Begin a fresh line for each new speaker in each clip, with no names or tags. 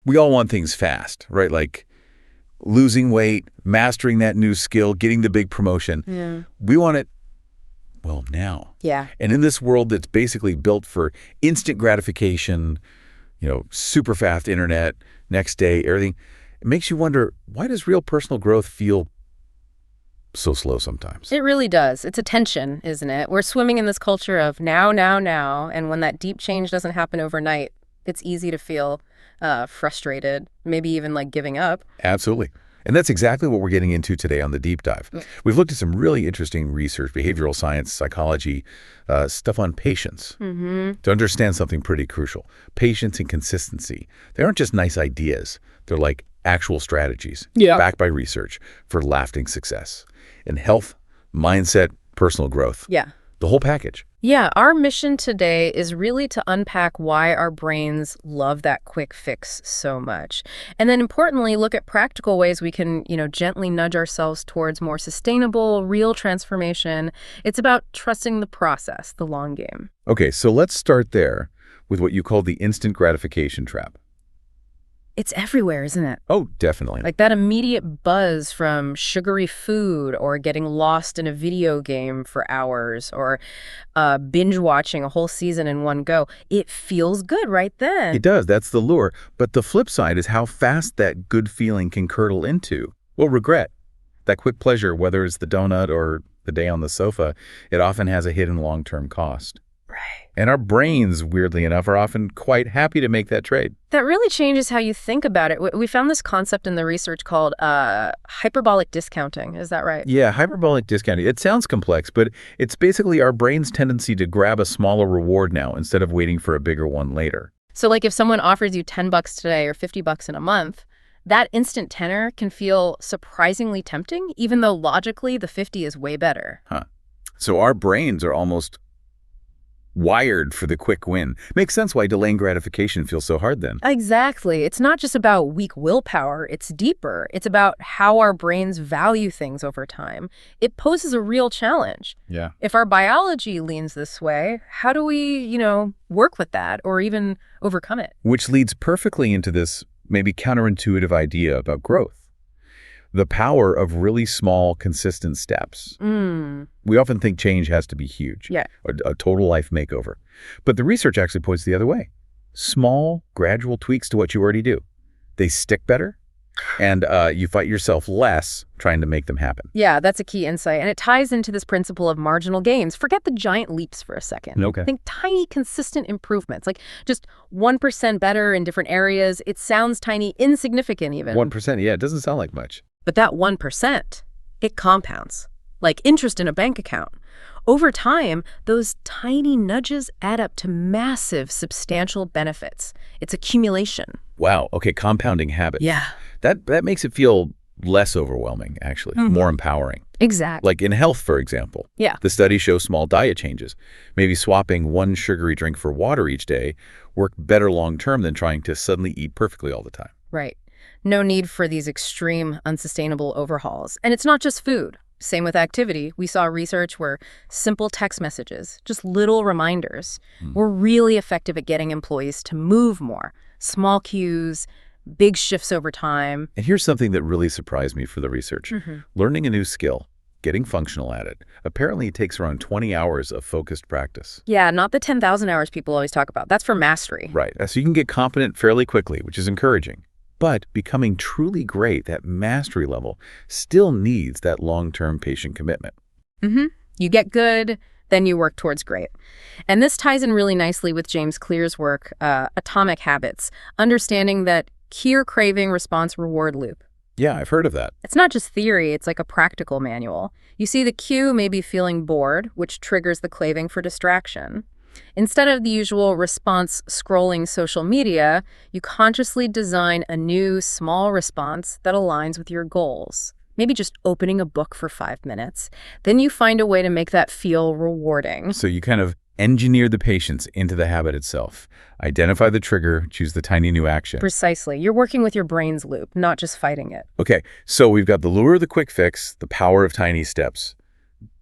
We all want things fast, right? Like losing weight, mastering that new skill, getting the big promotion.
Yeah.
We want it, well, now.
Yeah.
And in this world that's basically built for instant gratification, super fast internet, next day, everything, it makes you wonder, why does real personal growth feel so slow sometimes?
It really does. It's a tension, isn't it? We're swimming in this culture of now, now, now, and when that deep change doesn't happen overnight, it's easy to feel frustrated, maybe even like giving up.
Absolutely. And that's exactly what we're getting into today on the deep dive. We've looked at some really interesting research, behavioral science, psychology, stuff on patience to understand something pretty crucial. Patience and consistency. They aren't just nice ideas. They're like actual strategies backed by research for lasting success in health, mindset, personal growth.
Yeah.
The whole package.
Yeah, our mission today is really to unpack why our brains love that quick fix so much. And then importantly, look at practical ways we can, gently nudge ourselves towards more sustainable, real transformation. It's about trusting the process, the long game.
Okay, so let's start there with what you call the instant gratification trap.
It's everywhere, isn't it?
Oh, definitely.
Like that immediate buzz from sugary food or getting lost in a video game for hours or binge watching a whole season in one go. It feels good right then.
It does. That's the lure. But the flip side is how fast that good feeling can curdle into, well, regret. That quick pleasure, whether it's the donut or the day on the sofa, it often has a hidden long-term cost.
Right.
And our brains, weirdly enough, are often quite happy to make that trade.
That really changes how you think about it. We found this concept in the research called hyperbolic discounting. Is that right?
Yeah, hyperbolic discounting. It sounds complex, but it's basically our brain's tendency to grab a smaller reward now instead of waiting for a bigger one later.
So like if someone offers you $10 today or $50 in a month, that instant tenner can feel surprisingly tempting, even though logically the 50 is way better.
Huh. So our brains are almost wired for the quick win. Makes sense why delaying gratification feels so hard then.
Exactly. It's not just about weak willpower. It's deeper. It's about how our brains value things over time. It poses a real challenge.
Yeah.
If our biology leans this way, how do we, work with that or even overcome it?
Which leads perfectly into this maybe counterintuitive idea about growth. The power of really small, consistent steps. We often think change has to be huge, a total life makeover. But the research actually points the other way. Small, gradual tweaks to what you already do. They stick better, and you fight yourself less trying to make them happen.
Yeah, that's a key insight. And it ties into this principle of marginal gains. Forget the giant leaps for a second.
Okay.
Think tiny, consistent improvements, like just 1% better in different areas. It sounds tiny, insignificant even.
1%, yeah, it doesn't sound like much.
But that 1%, it compounds, like interest in a bank account. Over time, those tiny nudges add up to massive, substantial benefits. It's accumulation.
Wow, okay, compounding habits.
Yeah.
That makes it feel less overwhelming, actually, more empowering.
Exactly.
Like in health, for example.
Yeah.
The studies show small diet changes. Maybe swapping one sugary drink for water each day work better long-term than trying to suddenly eat perfectly all the time.
Right. No need for these extreme, unsustainable overhauls. And it's not just food. Same with activity. We saw research where simple text messages, just little reminders, were really effective at getting employees to move more. Small cues, big shifts over time.
And here's something that really surprised me for the research. Learning a new skill, getting functional at it, apparently it takes around 20 hours of focused practice.
Yeah, not the 10,000 hours people always talk about. That's for mastery.
Right. So you can get competent fairly quickly, which is encouraging. But becoming truly great, that mastery level, still needs that long-term patient commitment.
You get good, then you work towards great. And this ties in really nicely with James Clear's work, Atomic Habits, understanding that cue craving response reward loop.
Yeah, I've heard of that.
It's not just theory, it's like a practical manual. You see the cue may be feeling bored, which triggers the craving for distraction. Instead of the usual response scrolling social media, you consciously design a new, small response that aligns with your goals. Maybe just opening a book for 5 minutes. Then you find a way to make that feel rewarding.
So you kind of engineer the patience into the habit itself. Identify the trigger, choose the tiny new action.
Precisely. You're working with your brain's loop, not just fighting it.
Okay, so we've got the lure of the quick fix, the power of tiny steps.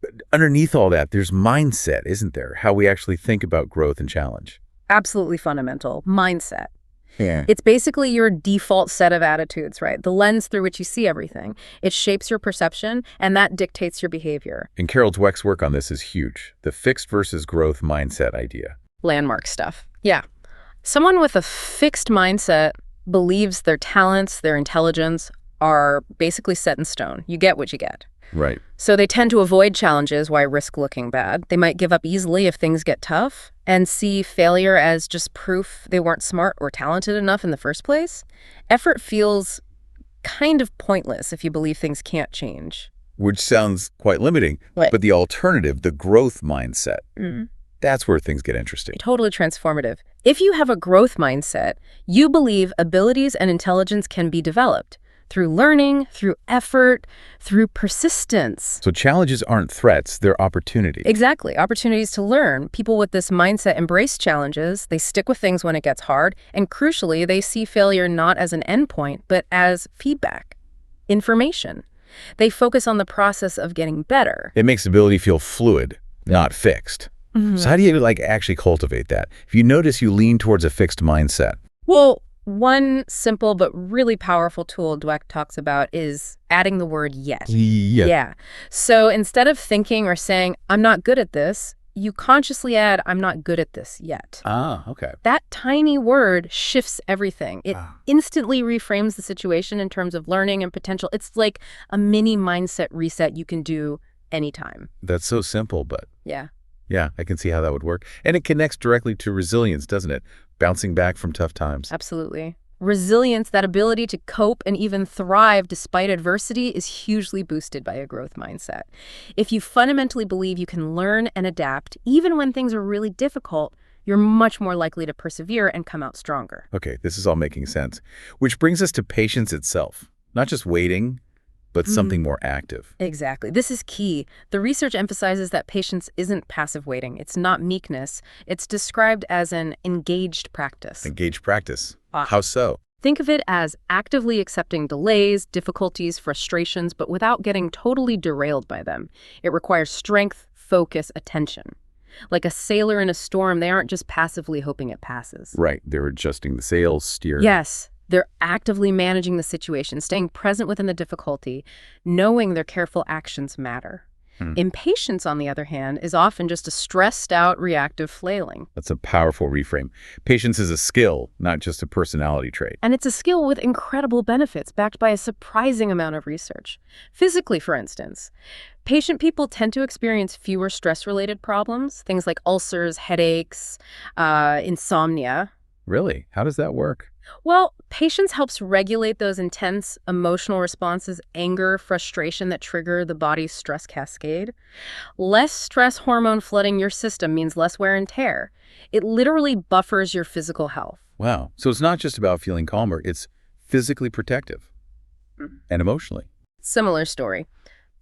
But underneath all that, there's mindset, isn't there? How we actually think about growth and challenge.
Absolutely fundamental. Mindset.
Yeah.
It's basically your default set of attitudes, right? The lens through which you see everything. It shapes your perception, and that dictates your behavior.
And Carol Dweck's work on this is huge. The fixed versus growth mindset idea.
Landmark stuff. Yeah. Someone with a fixed mindset believes their talents, their intelligence are basically set in stone. You get what you get.
Right.
So they tend to avoid challenges. Why risk looking bad? They might give up easily if things get tough and see failure as just proof they weren't smart or talented enough in the first place. Effort feels kind of pointless if you believe things can't change.
Which sounds quite limiting.
Right.
But the alternative, the growth mindset, that's where things get interesting.
Totally transformative. If you have a growth mindset, you believe abilities and intelligence can be developed through learning, through effort, through persistence.
So challenges aren't threats, they're opportunities.
Exactly. Opportunities to learn. People with this mindset embrace challenges, they stick with things when it gets hard, and crucially, they see failure not as an endpoint, but as feedback, information. They focus on the process of getting better.
It makes ability feel fluid, not fixed. So how do you actually cultivate that? If you notice you lean towards a fixed mindset.
Well, one simple but really powerful tool Dweck talks about is adding the word yet.
Yeah.
So instead of thinking or saying, I'm not good at this, you consciously add, I'm not good at this yet.
Ah, okay.
That tiny word shifts everything. It instantly reframes the situation in terms of learning and potential. It's like a mini mindset reset you can do anytime.
That's so simple, but
Yeah,
I can see how that would work. And it connects directly to resilience, doesn't it? Bouncing back from tough times.
absolutely. Resilience, that ability to cope and even thrive despite adversity, is hugely boosted by a growth mindset. If you fundamentally believe you can learn and adapt, even when things are really difficult, you're much more likely to persevere and come out stronger.
Okay, this is all making sense. Which brings us to patience itself. Not just waiting, but something more active.
Exactly. This is key. The research emphasizes that patience isn't passive waiting. It's not meekness. It's described as an engaged practice.
Engaged practice. How so?
Think of it as actively accepting delays, difficulties, frustrations, but without getting totally derailed by them. It requires strength, focus, attention. Like a sailor in a storm, they aren't just passively hoping it passes.
Right, they're adjusting the sails, steering.
Yes. They're actively managing the situation, staying present within the difficulty, knowing their careful actions matter. Impatience, on the other hand, is often just a stressed-out, reactive flailing.
That's a powerful reframe. Patience is a skill, not just a personality trait.
And it's a skill with incredible benefits, backed by a surprising amount of research. Physically, for instance, patient people tend to experience fewer stress-related problems, things like ulcers, headaches, insomnia.
Really? How does that work?
Well, patience helps regulate those intense emotional responses, anger, frustration that trigger the body's stress cascade. Less stress hormone flooding your system means less wear and tear. It literally buffers your physical health.
Wow. So it's not just about feeling calmer, it's physically protective and emotionally.
Similar story.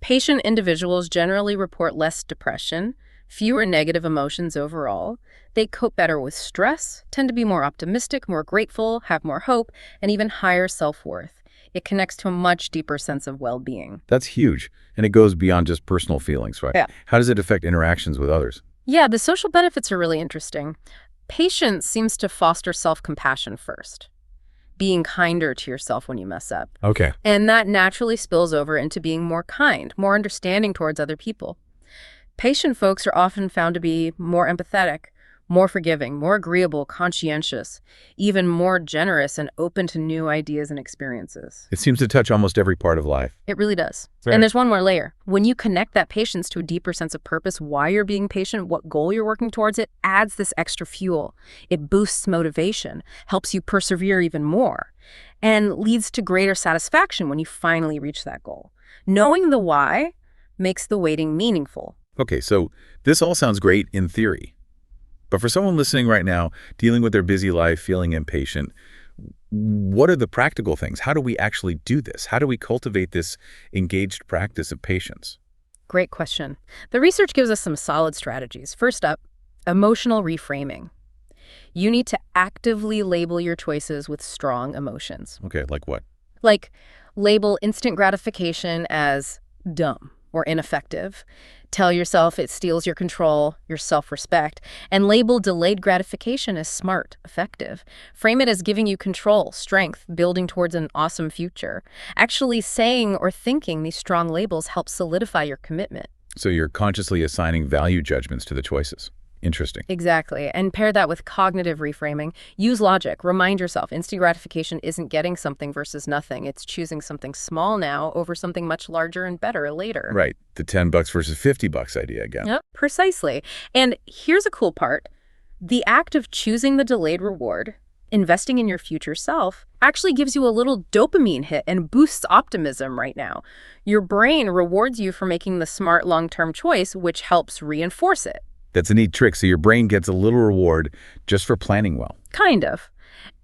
Patient individuals generally report less depression, fewer negative emotions overall. They cope better with stress, tend to be more optimistic, more grateful, have more hope, and even higher self-worth. It connects to a much deeper sense of well-being.
That's huge. And it goes beyond just personal feelings, right?
Yeah.
How does it affect interactions with others?
Yeah, the social benefits are really interesting. Patience seems to foster self-compassion first, being kinder to yourself when you mess up.
Okay.
And that naturally spills over into being more kind, more understanding towards other people. Patient folks are often found to be more empathetic, more forgiving, more agreeable, conscientious, even more generous and open to new ideas and experiences.
It seems to touch almost every part of life.
It really does.
Fair.
And there's one more layer. When you connect that patience to a deeper sense of purpose, why you're being patient, what goal you're working towards, it adds this extra fuel. It boosts motivation, helps you persevere even more, and leads to greater satisfaction when you finally reach that goal. Knowing the why makes the waiting meaningful.
Okay, so this all sounds great in theory. But for someone listening right now, dealing with their busy life, feeling impatient, what are the practical things? How do we actually do this? How do we cultivate this engaged practice of patience?
Great question. The research gives us some solid strategies. First up, emotional reframing. You need to actively label your choices with strong emotions.
Okay, like what?
Like, label instant gratification as dumb or ineffective. Tell yourself it steals your control, your self-respect, and label delayed gratification as smart, effective. Frame it as giving you control, strength, building towards an awesome future. Actually saying or thinking these strong labels helps solidify your commitment.
So you're consciously assigning value judgments to the choices. Interesting.
Exactly. And pair that with cognitive reframing. Use logic. Remind yourself instant gratification isn't getting something versus nothing. It's choosing something small now over something much larger and better later.
Right. The $10 versus $50 idea again.
Yep, precisely. And here's a cool part. The act of choosing the delayed reward, investing in your future self, actually gives you a little dopamine hit and boosts optimism right now. Your brain rewards you for making the smart long-term choice, which helps reinforce it.
That's a neat trick. So your brain gets a little reward just for planning well.
Kind of.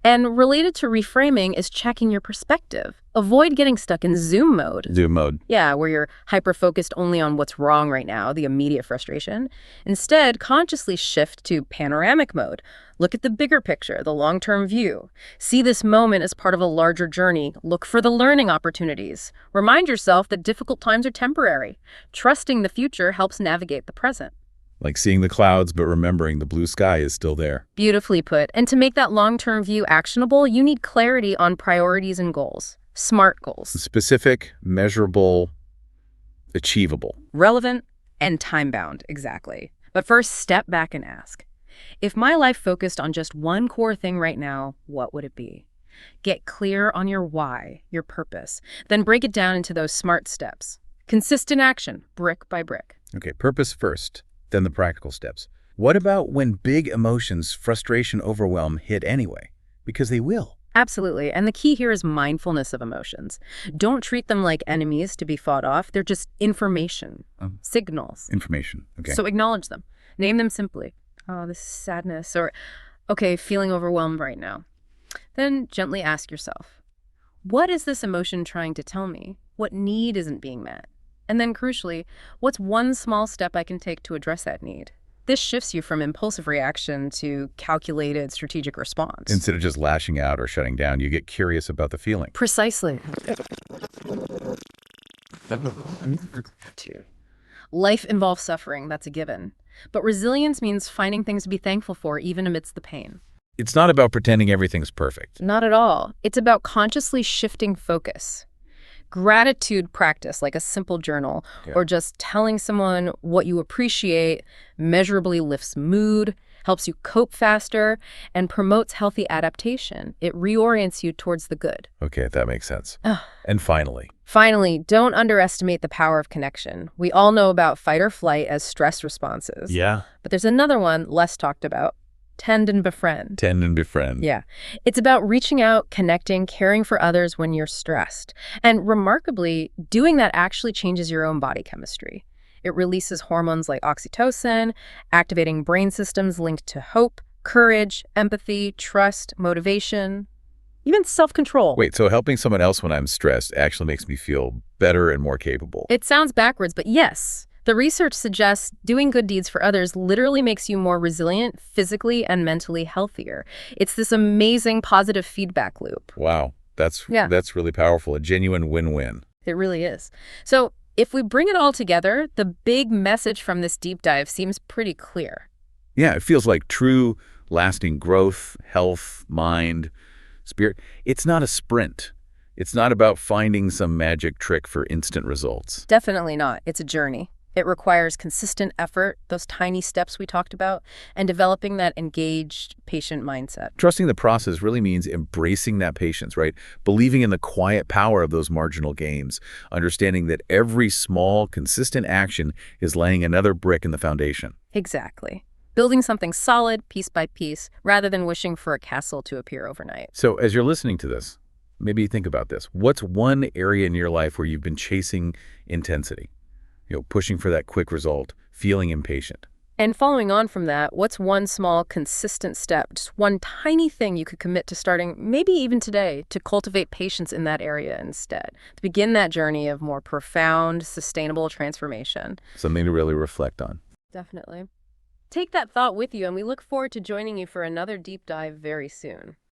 And related to reframing is checking your perspective. Avoid getting stuck in zoom mode.
Zoom mode.
Yeah, where you're hyper-focused only on what's wrong right now, the immediate frustration. Instead, consciously shift to panoramic mode. Look at the bigger picture, the long-term view. See this moment as part of a larger journey. Look for the learning opportunities. Remind yourself that difficult times are temporary. Trusting the future helps navigate the present.
Like seeing the clouds, but remembering the blue sky is still there.
Beautifully put. And to make that long-term view actionable, you need clarity on priorities and goals. SMART goals.
Specific, measurable, achievable.
Relevant and time-bound, exactly. But first, step back and ask, if my life focused on just one core thing right now, what would it be? Get clear on your why, your purpose. Then break it down into those SMART steps. Consistent action, brick by brick.
Okay, purpose first. Then the practical steps. What about when big emotions, frustration, overwhelm hit anyway? Because they will.
Absolutely. And the key here is mindfulness of emotions. Don't treat them like enemies to be fought off. They're just information, signals.
Information. Okay.
So acknowledge them. Name them simply. Oh, this is sadness. Or, okay, feeling overwhelmed right now. Then gently ask yourself, what is this emotion trying to tell me? What need isn't being met? And then crucially, what's one small step I can take to address that need? This shifts you from impulsive reaction to calculated strategic response.
Instead of just lashing out or shutting down, you get curious about the feeling.
Precisely. Life involves suffering, that's a given. But resilience means finding things to be thankful for even amidst the pain.
It's not about pretending everything's perfect.
Not at all. It's about consciously shifting focus. Gratitude practice, like a simple journal, or just telling someone what you appreciate, measurably lifts mood, helps you cope faster, and promotes healthy adaptation. It reorients you towards the good.
Okay, that makes sense. And
Finally, don't underestimate the power of connection. We all know about fight or flight as stress responses.
Yeah.
But there's another one less talked about. Tend and befriend.
Tend and befriend.
Yeah. It's about reaching out, connecting, caring for others when you're stressed. And remarkably, doing that actually changes your own body chemistry. It releases hormones like oxytocin, activating brain systems linked to hope, courage, empathy, trust, motivation, even self-control.
Wait, so helping someone else when I'm stressed actually makes me feel better and more capable?
It sounds backwards, but yes. The research suggests doing good deeds for others literally makes you more resilient, physically and mentally healthier. It's this amazing positive feedback loop.
Wow, that's really powerful. A genuine win-win.
It really is. So if we bring it all together, the big message from this deep dive seems pretty clear.
Yeah, it feels like true, lasting growth, health, mind, spirit. It's not a sprint. It's not about finding some magic trick for instant results.
Definitely not. It's a journey. It requires consistent effort, those tiny steps we talked about, and developing that engaged, patient mindset.
Trusting the process really means embracing that patience, right? Believing in the quiet power of those marginal gains, understanding that every small, consistent action is laying another brick in the foundation.
Exactly. Building something solid, piece by piece, rather than wishing for a castle to appear overnight.
So as you're listening to this, maybe think about this. What's one area in your life where you've been chasing intensity? Pushing for that quick result, feeling impatient.
And following on from that, what's one small, consistent step, just one tiny thing you could commit to starting, maybe even today, to cultivate patience in that area instead, to begin that journey of more profound, sustainable transformation?
Something to really reflect on.
Definitely. Take that thought with you, and we look forward to joining you for another deep dive very soon.